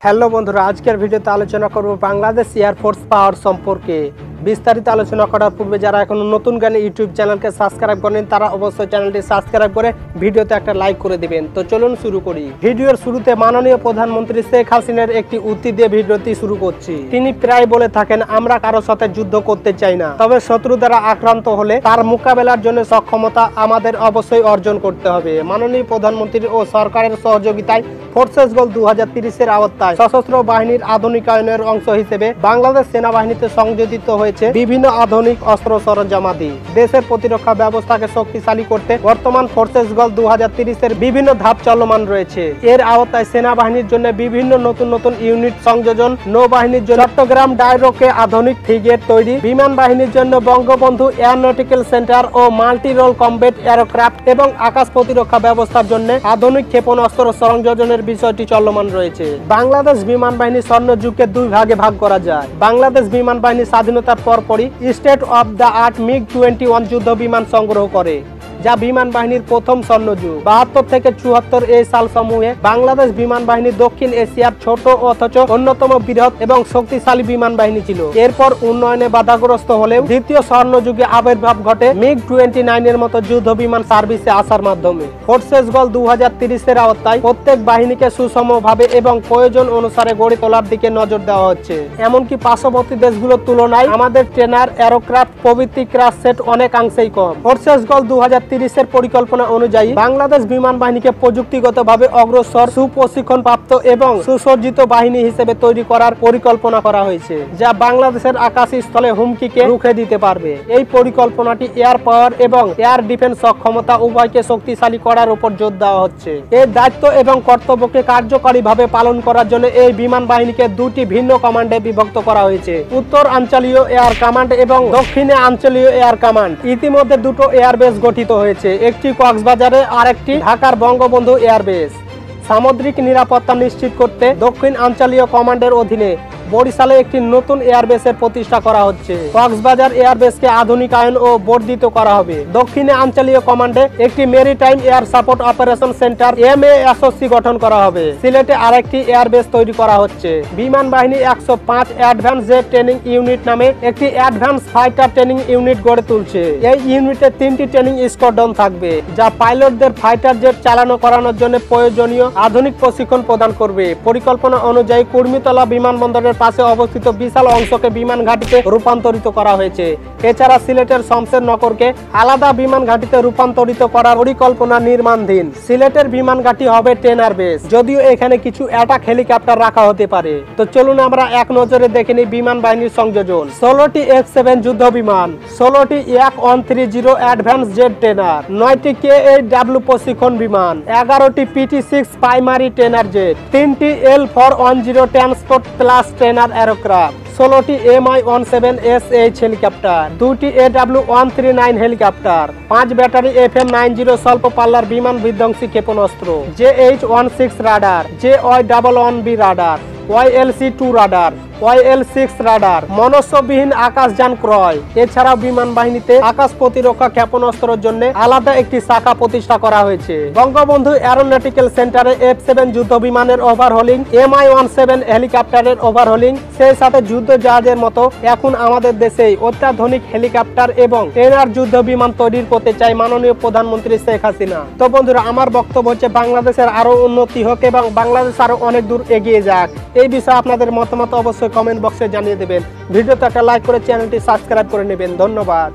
Hello বন্ধুরা, আজকের ভিডিওতে আলোচনা করব বাংলাদেশ এয়ারফোর্স পাওয়ার সম্পর্কে। বিস্তারিত আলোচনা করার পূর্বে যারা এখনো নতুন জ্ঞানী ইউটিউব চ্যানেলকে সাবস্ক্রাইব করেন তারা অবশ্যই চ্যানেলটি সাবস্ক্রাইব করে ভিডিওতে একটা লাইক করে দিবেন। তো চলুন শুরু করি। ভিডিওর শুরুতে মাননীয় প্রধানমন্ত্রী শেখ হাসিনার একটি উক্তি দিয়ে ভিডিওটি শুরু করছি। তিনি প্রায় বলে থাকেন, আমরা কারো সাথে যুদ্ধ করতে চাই না, তবে শত্রু দ্বারা আক্রান্ত হলে তার মোকাবেলার জন্য সক্ষমতা আমাদের অবশ্যই অর্জন করতে হবে। মাননীয় প্রধানমন্ত্রী ও সরকারের সহযোগিতায় ফোর্সেস গোল 2030 আওতায় সশস্ত্র বাহিনীর আধুনিকায়নের অংশ হিসেবে বাংলাদেশ সেনাবাহিনীতে সংযোজিত হয়েছে বিভিন্ন আধুনিক অস্ত্র সরঞ্জামাদি। দেশের প্রতিরক্ষা ব্যবস্থাকে শক্তিশালী করতে বর্তমান ফোর্সেস গোল 2030 বিভিন্ন ধাপ চলমান রয়েছে। এর আওতায় সেনাবাহিনীর জন্য বিভিন্ন নতুন নতুন ইউনিট সংযোজন, নৌবাহিনীর জন্য চট্টগ্রাম ডায়রোকে আধুনিক ফ্রিগেট তৈরি, বিমান বাহিনীর জন্য বঙ্গবন্ধু এয়ারনটিক্যাল সেন্টার ও মাল্টি রোল কমব্যাট এয়ারক্রাফট এবং আকাশ প্রতিরক্ষা ব্যবস্থার জন্য আধুনিক ক্ষেপণাস্ত্র সংযোজনের বিষয়টি চলমান রয়েছে। বাংলাদেশ বিমান বাহিনী স্বর্ণযুগকে দুই ভাগে ভাগ করা যায়। বাংলাদেশ বিমান বাহিনী স্বাধীনতার পরপরই state of the art MiG-21 যুদ্ধ বিমান সংগ্রহ করে, যা বিমান বাহিনীর প্রথম স্বর্ণযুগ। 72 থেকে 74 এই সাল সমূহে বাংলাদেশ বিমান বাহিনী দক্ষিণ এশিয়ার ছোট অথচ অন্যতম বৃহৎ এবং শক্তিশালী বিমান বাহিনী ছিল। এরপর উন্নয়নে বাধাগ্রস্ত হলেও দ্বিতীয় স্বর্ণযুগে আবির্ভাব ঘটে MiG-29 এর মতো যুদ্ধ বিমান সার্ভিসে আসার মাধ্যমে। ফোর্সেস গোল 2030 আওতায় প্রত্যেক বাহিনীকে সুষমভাবে এবং প্রয়োজন অনুসারে গড়ে তোলার দিকে নজর দেওয়া হচ্ছে। এমনকি পার্শ্ববর্তী দেশগুলোর তুলনায় আমাদের ট্রেনার, এরোক্রাফট প্রভৃতি ক্রাশ সেট অনেকাংশেই কম। ফোর্সেস গোল 2030 পরিকল্পনা অনুযায়ী বাংলাদেশ বিমান বাহিনীকে প্রযুক্তিগতভাবে অগ্রসর, সুপ্রশিক্ষণপ্রাপ্ত এবং সুসজ্জিত বাহিনী হিসেবে তৈরি করার পরিকল্পনা করা হয়েছে, যা বাংলাদেশের আকাশ স্থলে হুমকিকে রুখে দিতে পারবে। এই পরিকল্পনাটি এয়ার পাওয়ার এবং এয়ার ডিফেন্স সক্ষমতা উভয়কে শক্তিশালী করার উপর জোর দেওয়া হচ্ছে। এই দায়িত্ব এবং কর্তব্যকে কার্যকরীভাবে পালন করার জন্য এই বিমান বাহিনীকে দুটি ভিন্ন কমান্ডে বিভক্ত করা হয়েছে: উত্তর আঞ্চলীয় এয়ার কমান্ড এবং দক্ষিণে আঞ্চলীয় এয়ার কমান্ড। ইতিমধ্যে দুটো এয়ারবেস গঠিত হয়েছে, একটি কক্সবাজারে আর একটি ঢাকার বঙ্গবন্ধু এয়ারবেস। সামুদ্রিক নিরাপত্তা নিশ্চিত করতে দক্ষিণ আঞ্চলীয় কমান্ডের অধীনে বরিশালে একটি নতুন এয়ারবেসের প্রতিষ্ঠা করা হচ্ছে। কক্সবাজার এয়ারবেসকে আধুনিকায়ন ও বর্ধিত করা হবে। দক্ষিণে আঞ্চলীয় কমান্ডে একটি maritime air support operation centre MASOC গঠন করা হবে। সিলেটে আরেকটি এয়ারবেস তৈরি করা হচ্ছে। বিমান বাহিনী 105 অ্যাডভান্স জেট ট্রেনিং ইউনিট নামে একটি অ্যাডভান্স ফাইটার ট্রেনিং ইউনিট গড়ে তুলছে। এই ইউনিটে 3টি ট্রেনিং স্কোয়াড্রন থাকবে, যা পাইলটদের ফাইটার জেট চালানো করানোর জন্য প্রয়োজনীয় আধুনিক প্রশিক্ষণ প্রদান করবে। পরিকল্পনা অনুযায়ী কুর্মিতলা বিমানবন্দরের পাশে অবস্থিত বিশাল অংশকে বিমান ঘাঁটিতে রূপান্তরিত করা হয়েছে। এছাড়া সিলেটের শমশেরনগরকে আলাদা বিমান ঘাঁটিতে রূপান্তরিত করার পরিকল্পনা নির্মাণাধীন। সিলেটের বিমান ঘাঁটি হবে ট্রেনার বেস, যদিও এখানে কিছু অ্যাটাক হেলিকপ্টার রাখা হতে পারে। তো চলুন আমরা এক নজরে দেখে নিই বিমান বাহিনীর সংযোজন। 16টি F-7 যুদ্ধ বিমান, 16টি Yak-130 অ্যাডভান্স জেট ট্রেনার, 9টি Ka-W প্রশিক্ষণ বিমান, 11টি PT-6 প্রাইমারি ট্রেনার জেট, 3টি L-410 transport plus trainer aircraft, 16টি Mi-17SH হেলিকপ্টার, 2টি AW-139 হেলিকপ্টার, 5 ব্যাটারি FM-90 স্বল্প পাল্লার বিমান বিধ্বংসী ক্ষেপণাস্ত্র, JH-16 radar, JY-11B radar, YLC-2 radar, YL-6 radar, মনুষ্যবিহীন আকাশযান ক্রয়। এছাড়াও বিমান বাহিনীতে আকাশ প্রতিরক্ষা ক্ষেপণাস্ত্রের জন্য আলাদা একটি শাখা প্রতিষ্ঠা করা হয়েছে। বঙ্গবন্ধু এয়ারনটিক্যাল সেন্টারে F-7 যুদ্ধ বিমানের ওভারহোলিং, Mi-17 হেলিকপ্টারের ওভারহোলিং, সেই সাথে যুদ্ধ জাহাজের মতো এখন আমাদের দেশেই অত্যাধুনিক হেলিকপ্টার এবং ট্রেনার যুদ্ধ বিমান তৈরি করতে চাই মাননীয় প্রধানমন্ত্রী শেখ হাসিনা। তো বন্ধুরা, আমার বক্তব্য হচ্ছে বাংলাদেশের আরো উন্নতি হোক এবং বাংলাদেশ আরো অনেক দূর এগিয়ে যাক। এই বিষয়ে আপনাদের মতামত অবশ্যই কমেন্ট বক্সে জানিয়ে দেবেন। ভিডিওতে একটা লাইক করে চ্যানেলটি সাবস্ক্রাইব করে নেবেন। ধন্যবাদ।